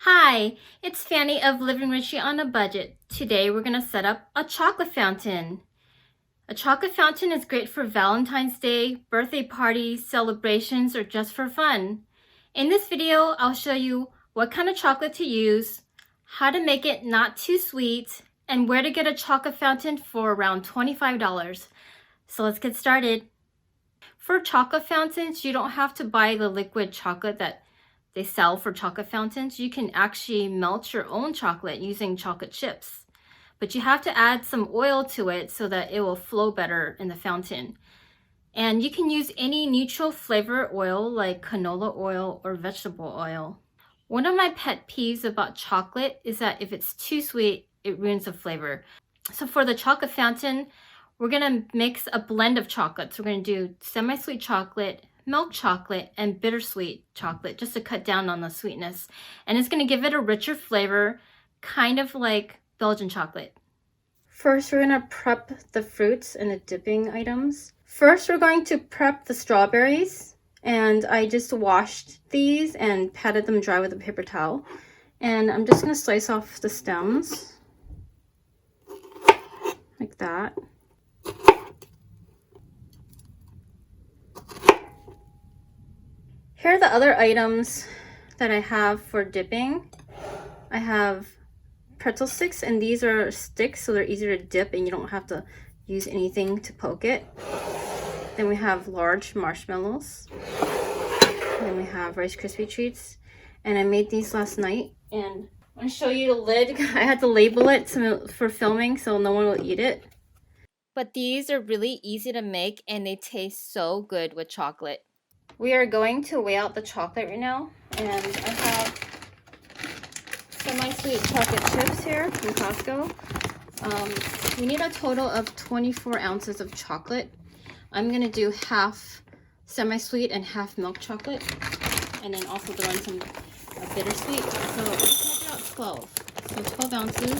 Hi, it's Fanny of Living Richie on a Budget. Today we're going to set up a chocolate fountain. A chocolate fountain is great for Valentine's Day, birthday parties, celebrations, or just for fun. In this video, I'll show you what kind of chocolate to use, how to make it not too sweet, and where to get a chocolate fountain for around $25. So let's get started. For chocolate fountains, you don't have to buy the liquid chocolate that they sell for chocolate fountains. You can actually melt your own chocolate using chocolate chips, but you have to add some oil to it so that it will flow better in the fountain. And you can use any neutral flavor oil like canola oil or vegetable oil. One of my pet peeves about chocolate is that if it's too sweet, it ruins the flavor. So for the chocolate fountain, we're gonna mix a blend of chocolates. We're gonna do semi-sweet chocolate, milk chocolate, and bittersweet chocolate just to cut down on the sweetness. And it's gonna give it a richer flavor, kind of like Belgian chocolate. First, we're gonna prep the fruits and the dipping items. First, we're going to prep the strawberries. And I just washed these and patted them dry with a paper towel. And I'm just gonna slice off the stems like that. Here are the other items that I have for dipping. I have pretzel sticks, and these are sticks, so they're easier to dip and you don't have to use anything to poke it. Then we have large marshmallows. And then we have Rice Krispie treats. And I made these last night. And I'm going to show you the lid. I had to label it for filming so no one will eat it. But these are really easy to make and they taste so good with chocolate. We are going to weigh out the chocolate right now, and I have semi-sweet chocolate chips here from Costco. We need a total of 24 ounces of chocolate. I'm going to do half semi-sweet and half milk chocolate, and then also throw in some bittersweet. So let's measure out 12. So 12 ounces.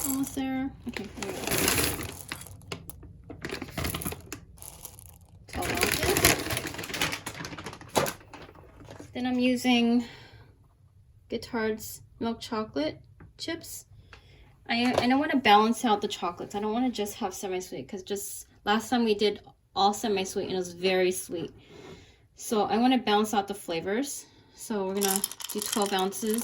Almost there. Okay, there we go. 12 ounces. Then I'm using Guittard's milk chocolate chips. I don't want to balance out the chocolates. I don't want to just have semi-sweet because just last time we did all semi-sweet and it was very sweet. So I want to balance out the flavors. So we're going to do 12 ounces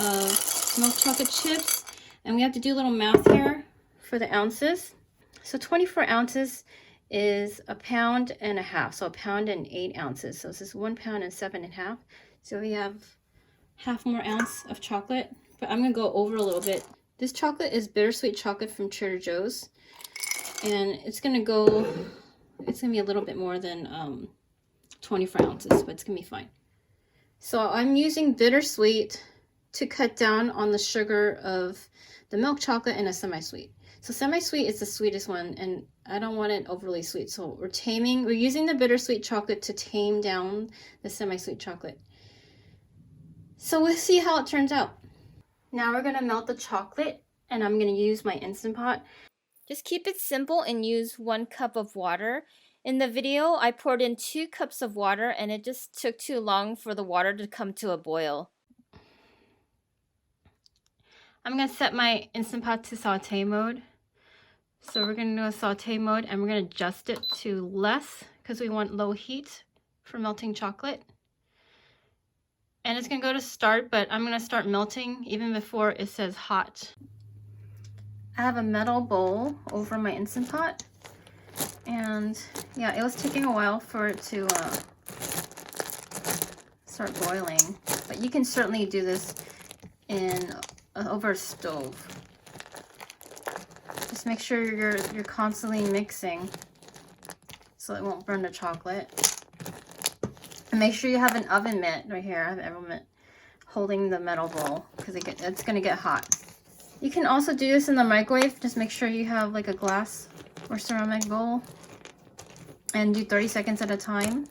of milk chocolate chips. And we have to do a little math here for the ounces. So 24 ounces is 1.5 pounds. So 1 pound and 8 ounces. So this is 1 pound and 7.5. So we have half more ounce of chocolate. But I'm going to go over a little bit. This chocolate is bittersweet chocolate from Trader Joe's. And it's going to be a little bit more than 24 ounces, but it's going to be fine. So I'm using bittersweet to cut down on the sugar of the milk chocolate and a semi-sweet. So semi-sweet is the sweetest one, and I don't want it overly sweet. So we're using the bittersweet chocolate to tame down the semi-sweet chocolate. So we'll see how it turns out. Now we're gonna melt the chocolate, and I'm gonna use my Instant Pot. Just keep it simple and use 1 cup of water. In the video, I poured in 2 cups of water, and it just took too long for the water to come to a boil. I'm going to set my Instant Pot to saute mode. So we're going to do a saute mode, and we're going to adjust it to less because we want low heat for melting chocolate. And it's going to go to start, but I'm going to start melting even before it says hot. I have a metal bowl over my Instant Pot. And yeah, it was taking a while for it to start boiling. But you can certainly do this over a stove. Just make sure you're constantly mixing so it won't burn the chocolate. And make sure you have an oven mitt right here. I have an oven mitt holding the metal bowl because it's going to get hot. You can also do this in the microwave. Just make sure you have like a glass or ceramic bowl and do 30 seconds at a time.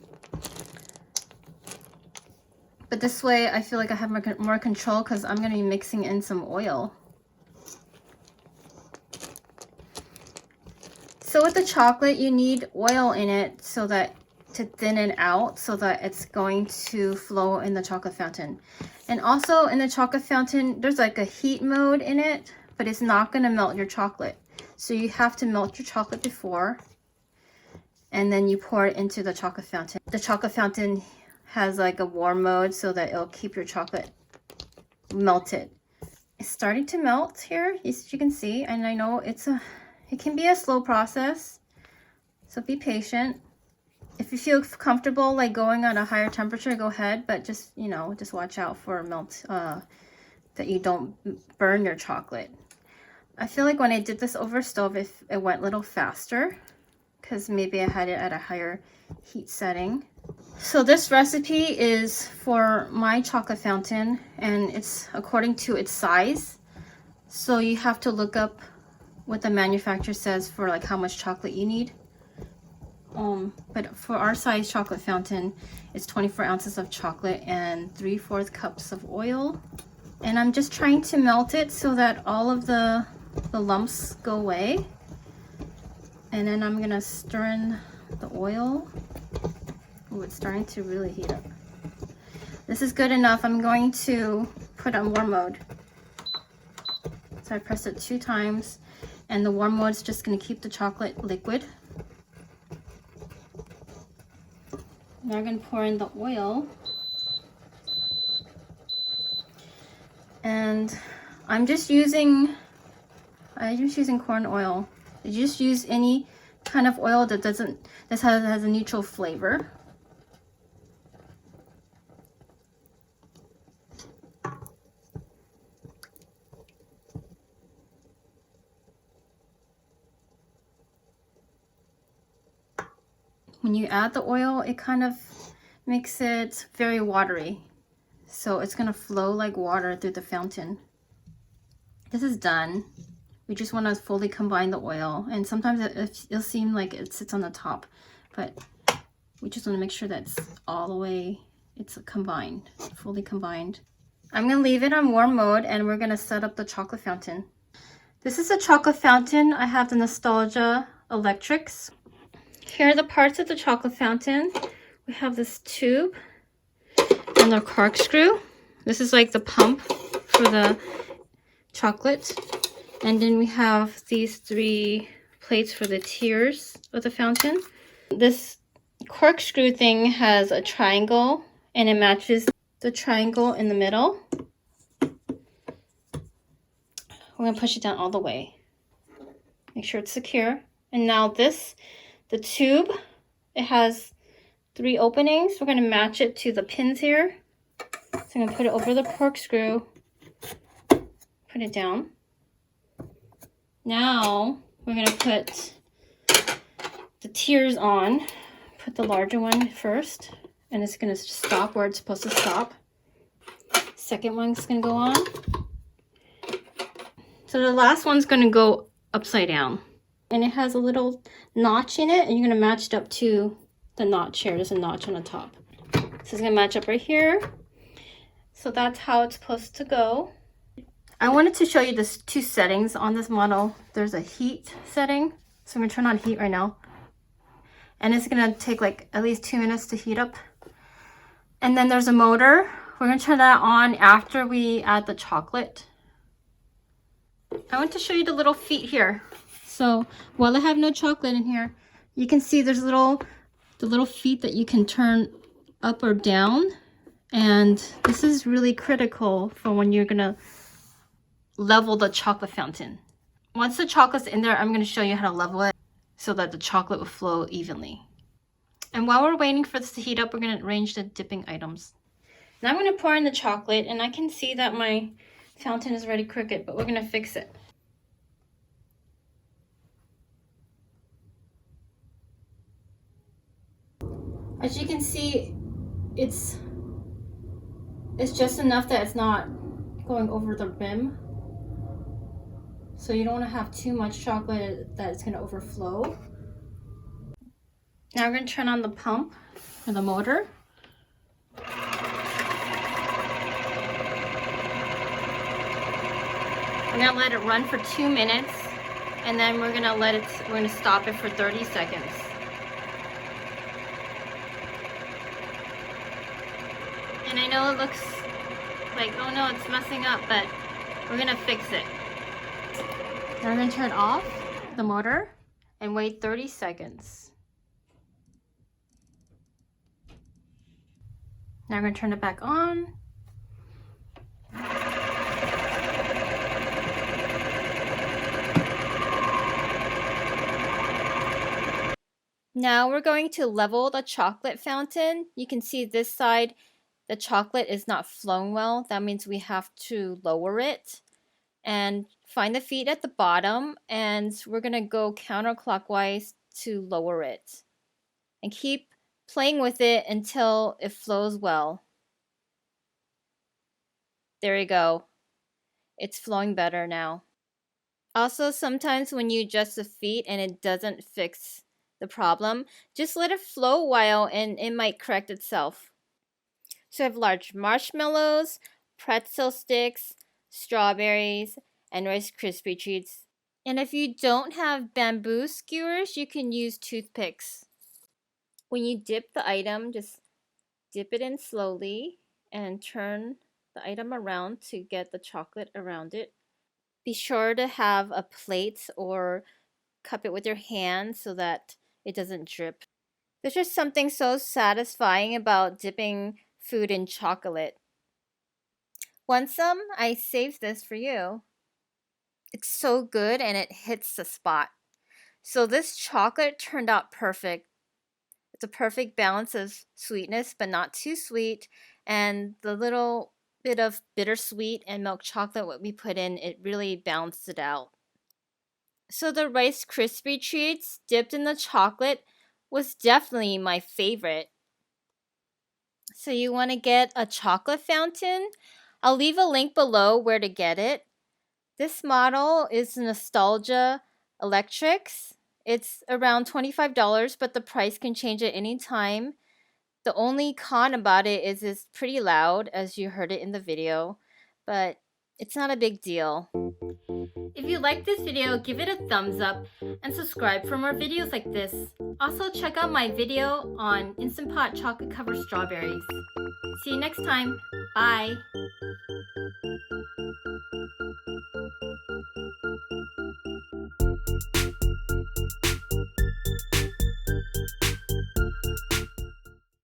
But this way I feel like I have more control because I'm going to be mixing in some oil. So with the chocolate, you need oil in it so that to thin it out so that it's going to flow in the chocolate fountain. And also in the chocolate fountain, there's like a heat mode in it, but it's not going to melt your chocolate. So you have to melt your chocolate before, and then you pour it into the chocolate fountain. The chocolate fountain has like a warm mode so that it'll keep your chocolate melted. It's starting to melt here, as you can see, and I know it can be a slow process, so be patient. If you feel comfortable like going at a higher temperature, go ahead, but just, you know, just watch out for melt, that you don't burn your chocolate. I feel like when I did this over stove, it went a little faster because maybe I had it at a higher heat setting. So this recipe is for my chocolate fountain, and it's according to its size. So you have to look up what the manufacturer says for like how much chocolate you need. But for our size chocolate fountain, it's 24 ounces of chocolate and 3/4 cups of oil. And I'm just trying to melt it so that all of the lumps go away. And then I'm gonna stir in the oil. Oh, it's starting to really heat up. This is good enough. I'm going to put on warm mode. So I press it 2 times, and the warm mode is just gonna keep the chocolate liquid. Now I'm going to pour in the oil, and I'm just using corn oil. You just use any kind of oil that has a neutral flavor. When you add the oil, it kind of makes it very watery. So it's gonna flow like water through the fountain. This is done. We just wanna fully combine the oil. And sometimes it'll seem like it sits on the top, but we just wanna make sure that it's all the way, it's combined, fully combined. I'm gonna leave it on warm mode, and we're gonna set up the chocolate fountain. This is a chocolate fountain. I have the Nostalgia Electrics. Here are the parts of the chocolate fountain. We have this tube and the corkscrew. This is like the pump for the chocolate. And then we have these 3 plates for the tiers of the fountain. This corkscrew thing has a triangle, and it matches the triangle in the middle. We're gonna push it down all the way. Make sure it's secure. And now the tube, it has 3 openings. We're gonna match it to the pins here. So I'm gonna put it over the corkscrew, put it down. Now we're gonna put the tiers on. Put the larger one first, and it's gonna stop where it's supposed to stop. Second one's gonna go on. So the last one's gonna go upside down. And it has a little notch in it, and you're gonna match it up to the notch here. There's a notch on the top. So it's gonna match up right here. So that's how it's supposed to go. I wanted to show you the 2 settings on this model. There's a heat setting. So I'm gonna turn on heat right now. And it's gonna take like at least 2 minutes to heat up. And then there's a motor. We're gonna turn that on after we add the chocolate. I want to show you the little feet here. So while I have no chocolate in here, you can see there's the little feet that you can turn up or down. And this is really critical for when you're gonna level the chocolate fountain. Once the chocolate's in there, I'm gonna show you how to level it so that the chocolate will flow evenly. And while we're waiting for this to heat up, we're gonna arrange the dipping items. Now I'm gonna pour in the chocolate, and I can see that my fountain is already crooked, but we're gonna fix it. As you can see, it's just enough that it's not going over the rim. So you don't want to have too much chocolate that it's going to overflow. Now we're going to turn on the pump or the motor. We're going to let it run for 2 minutes, and then we're going to stop it for 30 seconds. And I know it looks like, oh no, it's messing up, but we're gonna fix it. Now we're gonna turn off the motor and wait 30 seconds. Now we're gonna turn it back on. Now we're going to level the chocolate fountain. You can see this side, the chocolate is not flowing well. That means we have to lower it. And find the feet at the bottom, and we're going to go counterclockwise to lower it. And keep playing with it until it flows well. There you go. It's flowing better now. Also, sometimes when you adjust the feet and it doesn't fix the problem, just let it flow a while and it might correct itself. So I have large marshmallows, pretzel sticks, strawberries, and Rice Krispie treats. And if you don't have bamboo skewers, you can use toothpicks. When you dip the item, just dip it in slowly and turn the item around to get the chocolate around it. Be sure to have a plate or cup it with your hand so that it doesn't drip. There's just something so satisfying about dipping food in chocolate. Want some? I saved this for you. It's so good and it hits the spot. So this chocolate turned out perfect. It's a perfect balance of sweetness, but not too sweet. And the little bit of bittersweet and milk chocolate what we put in, it really balanced it out. So the Rice Krispie treats dipped in the chocolate was definitely my favorite. So you want to get a chocolate fountain? I'll leave a link below where to get it. This model is Nostalgia Electrics. It's around $25, but the price can change at any time. The only con about it is it's pretty loud, as you heard it in the video, but it's not a big deal. If you like this video, give it a thumbs up and subscribe for more videos like this. Also, check out my video on Instant Pot chocolate covered strawberries. See you next time. Bye.